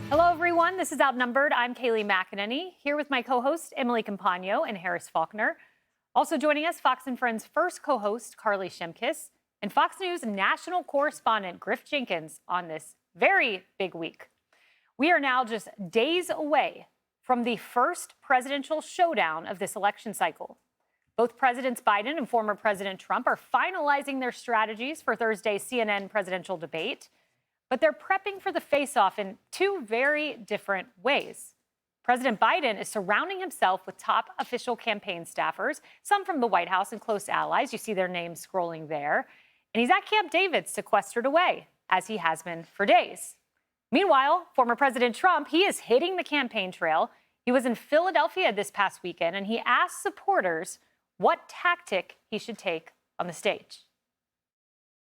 Hello, everyone. This is Outnumbered. I'm Kayleigh McEnany, here with my co-host, Emily Campagno and Harris Faulkner. Also joining us, Fox & Friends' first co-host, Carly Shimkus, and Fox News national correspondent, Griff Jenkins, on this very big week. We are now just days away from the first presidential showdown of this election cycle. Both Presidents Biden and former President Trump are finalizing their strategies for Thursday's CNN presidential debate. But they're prepping for the face-off in two very different ways. President Biden is surrounding himself with top official campaign staffers, some from the White House and close allies. You see their names scrolling there. And he's at Camp David, sequestered away, as he has been for days. Meanwhile, former President Trump, he is hitting the campaign trail. He was in Philadelphia this past weekend, and he asked supporters what tactic he should take on the stage.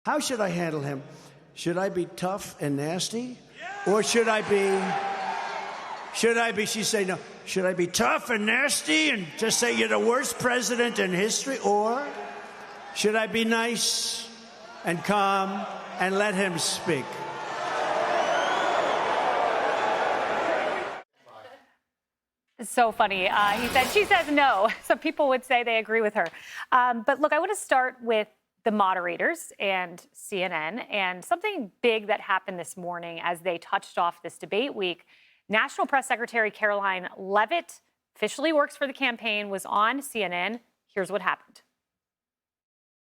How should I handle him? Should I be tough and nasty? Or should I be, she say no, should I be tough and nasty and just say you're the worst president in history? Or should I be nice and calm and let him speak? It's so funny. She says no. Some people would say they agree with her. But look, I want to start with the moderators and CNN and something big that happened this morning as they touched off this debate week. National Press Secretary Karoline Leavitt, officially works for the campaign, was on CNN. Here's what happened.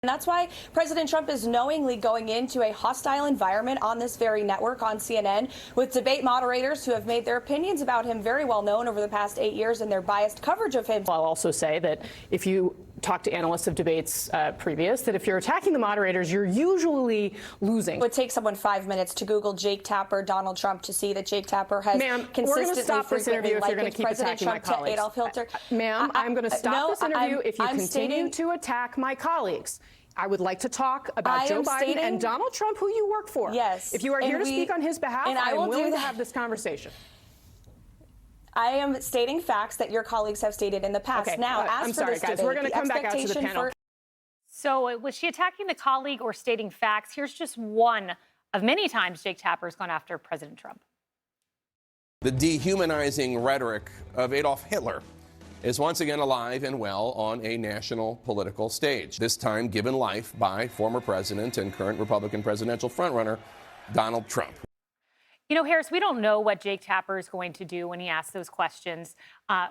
And that's why President Trump is knowingly going into a hostile environment on this very network, on CNN, with debate moderators who have made their opinions about him very well known over the past 8 years and their biased coverage of him. I'll also say that if you talk to analysts of debates previous, that if you're attacking the moderators, you're usually losing. It would take someone 5 minutes to Google Jake Tapper, Donald Trump, to see that Jake Tapper has consistently, frequently likened President Trump to Adolf Hitler. Ma'am, I'm going to stop this interview if you continue to attack my colleagues. I would like to talk about Joe Biden and Donald Trump, who you work for. Yes. If you are here to speak on his behalf, I am willing to have this conversation. I am stating facts that your colleagues have stated in the past. Okay. Now, I'm sorry, guys. We're going to come back out to the panel. So was she attacking the colleague or stating facts? Here's just one of many times Jake Tapper has gone after President Trump. The dehumanizing rhetoric of Adolf Hitler is once again alive and well on a national political stage, this time given life by former president and current Republican presidential frontrunner Donald Trump. You know, Harris, we don't know what Jake Tapper is going to do when he asks those questions.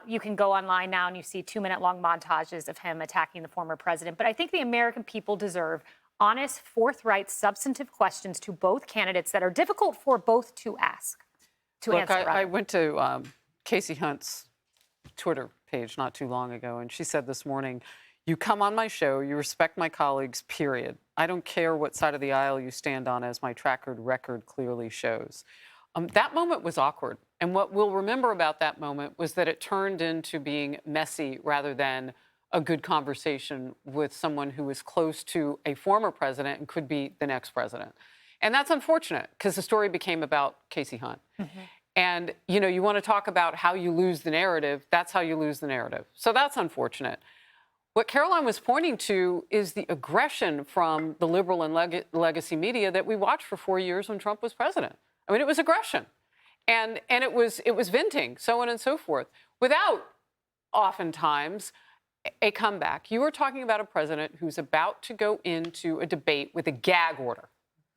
You can go online now and you see 2-minute-long montages of him attacking the former president. But I think the American people deserve honest, forthright, substantive questions to both candidates that are difficult for both to ask, to answer. I went to Casey Hunt's Twitter page not too long ago, and she said this morning, "You come on my show, you respect my colleagues, period. I don't care what side of the aisle you stand on, as my track record clearly shows." That moment was awkward, and what we'll remember about that moment was that it turned into being messy rather than a good conversation with someone who was close to a former president and could be the next president. And that's unfortunate, because the story became about Casey Hunt. Mm-hmm. And, you know, you want to talk about how you lose the narrative. That's how you lose the narrative. So that's unfortunate. What Karoline was pointing to is the aggression from the liberal and legacy media that we watched for 4 years when Trump was president. I mean, it was aggression. And it was venting, so on and so forth, without oftentimes a comeback. You are talking about a president who's about to go into a debate with a gag order.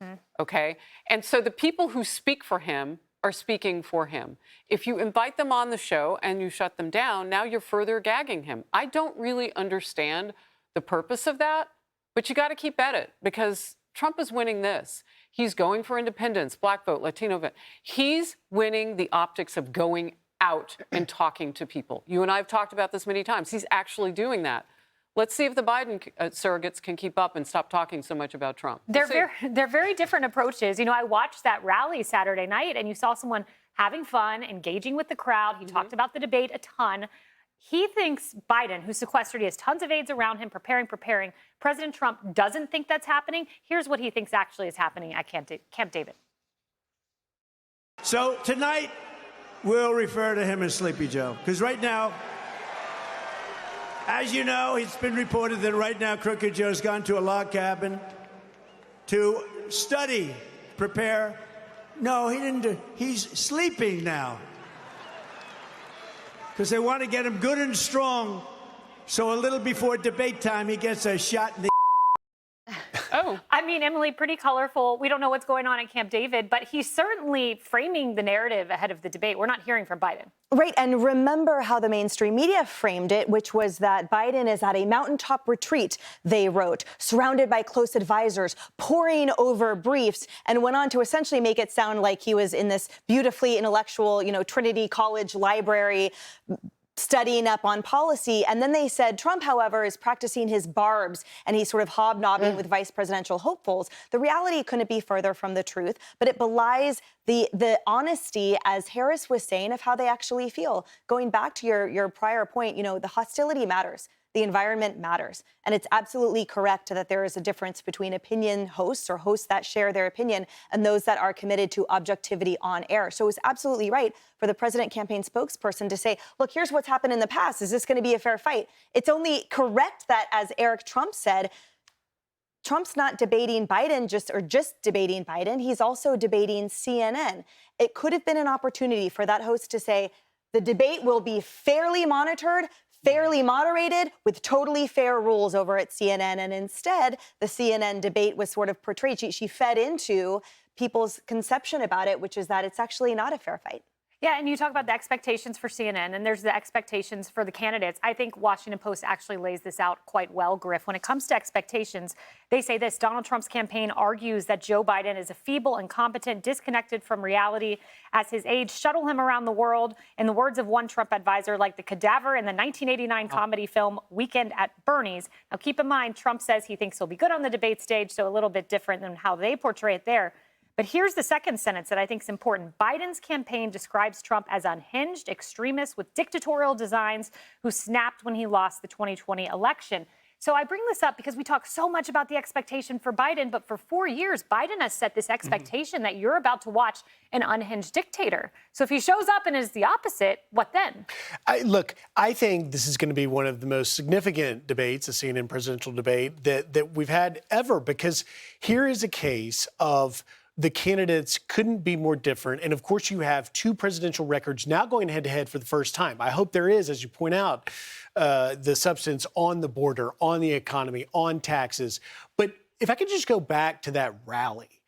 Mm-hmm. OK? And so the people who speak for him are speaking for him. If you invite them on the show and you shut them down, now you're further gagging him. I don't really understand the purpose of that, but you got to keep at it, because Trump is winning this. He's going for independence, black vote, Latino vote. He's winning the optics of going out and talking to people. You and I have talked about this many times. He's actually doing that. Let's see if the Biden surrogates can keep up and stop talking so much about Trump. They're very different approaches. You know, I watched that rally Saturday night, and you saw someone having fun, engaging with the crowd. He talked about the debate a ton. He thinks Biden, who's sequestered, he has tons of aides around him, preparing. President Trump doesn't think that's happening. Here's what he thinks actually is happening at Camp David. So tonight, we'll refer to him as Sleepy Joe, because right now, as you know, it's been reported that right now Crooked Joe's gone to a log cabin to study, prepare, No, he didn't. He's sleeping now. Because they want to get him good and strong. So a little before debate time, he gets a shot in the... Oh. I mean, Emily, pretty colorful. We don't know what's going on at Camp David, but he's certainly framing the narrative ahead of the debate. We're not hearing from Biden. Right, and remember how the mainstream media framed it, which was that Biden is at a mountaintop retreat, they wrote, surrounded by close advisors, poring over briefs, and went on to essentially make it sound like he was in this beautifully intellectual, Trinity College library, studying up on policy. And then they said Trump, however, is practicing his barbs and he's sort of hobnobbing with vice presidential hopefuls. The reality couldn't be further from the truth, but it belies the honesty, as Harris was saying, of how they actually feel. Going back to your prior point, the hostility matters. The environment matters. And it's absolutely correct that there is a difference between opinion hosts or hosts that share their opinion and those that are committed to objectivity on air. So it's absolutely right for the president campaign spokesperson to say, look, here's what's happened in the past. Is this going to be a fair fight? It's only correct that, as Eric Trump said, Trump's not debating Biden just debating Biden. He's also debating CNN. It could have been an opportunity for that host to say, the debate will be fairly monitored, fairly moderated, with totally fair rules over at CNN. And instead, the CNN debate was sort of portrayed. She fed into people's conception about it, which is that it's actually not a fair fight. Yeah, and you talk about the expectations for CNN, and there's the expectations for the candidates. I think Washington Post actually lays this out quite well, Griff. When it comes to expectations, they say this: Donald Trump's campaign argues that Joe Biden is a feeble, incompetent, disconnected from reality. As his aides shuttle him around the world, in the words of one Trump advisor, like the cadaver in the 1989 comedy film Weekend at Bernie's. Now, keep in mind, Trump says he thinks he'll be good on the debate stage, so a little bit different than how they portray it there. But here's the second sentence that I think is important. Biden's campaign describes Trump as unhinged extremist with dictatorial designs who snapped when he lost the 2020 election. So I bring this up because we talk so much about the expectation for Biden, but for 4 years, Biden has set this expectation that you're about to watch an unhinged dictator. So if he shows up and is the opposite, what then? I think this is going to be one of the most significant debates, a CNN presidential debate, that we've had ever, because here is a case of the candidates couldn't be more different. And of course, you have two presidential records now going head to head for the first time. I hope there is, as you point out, the substance on the border, on the economy, on taxes. But if I could just go back to that rally,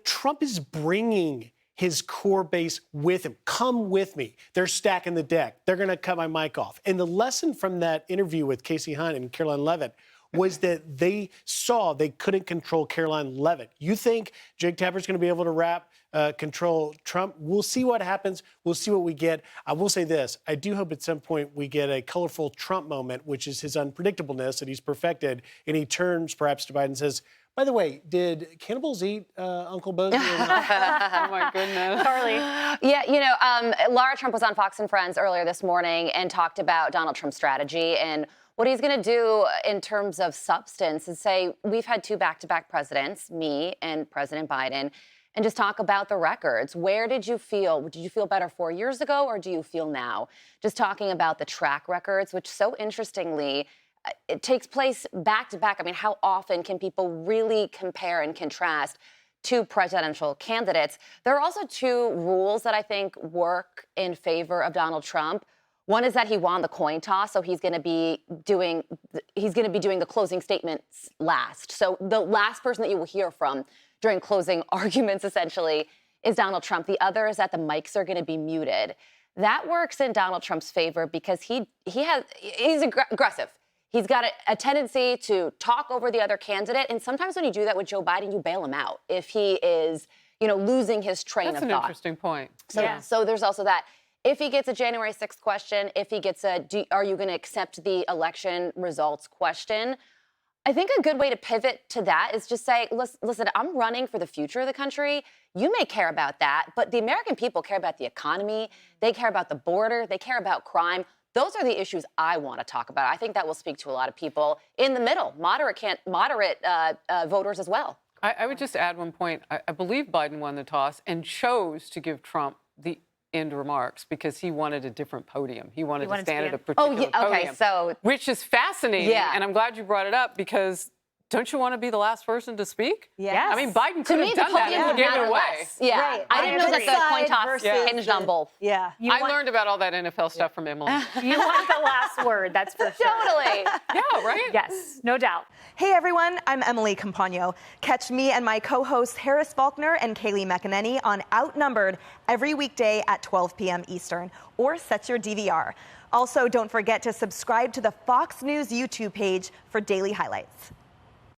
Trump is bringing his core base with him. Come with me. They're stacking the deck. They're going to cut my mic off. And the lesson from that interview with Casey Hunt and Karoline Leavitt was that they saw they couldn't control Karoline Leavitt. You think Jake Tapper's going to be able to control Trump? We'll see what happens. We'll see what we get. I will say this. I do hope at some point we get a colorful Trump moment, which is his unpredictableness that he's perfected. And he turns perhaps to Biden and says, by the way, did cannibals eat Uncle Bozo? Oh, my goodness. Charlie. Yeah, Lara Trump was on Fox and Friends earlier this morning and talked about Donald Trump's strategy. And what he's going to do in terms of substance is say, we've had two back-to-back presidents, me and President Biden, and just talk about the records. Where did you feel? Did you feel better 4 years ago, or do you feel now? Just talking about the track records, which so interestingly, it takes place back-to-back. I mean, how often can people really compare and contrast two presidential candidates? There are also two rules that I think work in favor of Donald Trump. One is that he won the coin toss, so he's going to be doing the closing statements last. So the last person that you will hear from during closing arguments, essentially, is Donald Trump. The other is that the mics are going to be muted. That works in Donald Trump's favor because he's aggressive. He's got a tendency to talk over the other candidate, and sometimes when you do that with Joe Biden, you bail him out if he is, losing his train of thought. That's an interesting point. So there's also that. If he gets a January 6th question, if he gets are you going to accept the election results question, I think a good way to pivot to that is just say, listen, I'm running for the future of the country. You may care about that, but the American people care about the economy. They care about the border. They care about crime. Those are the issues I want to talk about. I think that will speak to a lot of people in the middle, moderate voters as well. I would just add one point. I believe Biden won the toss and chose to give Trump the end remarks because he wanted a different podium. He wanted to stand at a particular podium. So which is fascinating. Yeah. And I'm glad you brought it up because Don't you want to be the last person to speak? Yes. I mean, Biden could have done that and gave it away. Yeah. Right. I didn't know that the coin toss hinged on both. Yeah. I learned about all that NFL stuff from Emily. You want the last word, that's for sure. Totally. Yeah, right? Yes, no doubt. Hey everyone, I'm Emily Campagno. Catch me and my co-hosts Harris Faulkner and Kaylee McEnany on Outnumbered every weekday at 12 p.m. Eastern, or set your DVR. Also, don't forget to subscribe to the Fox News YouTube page for daily highlights.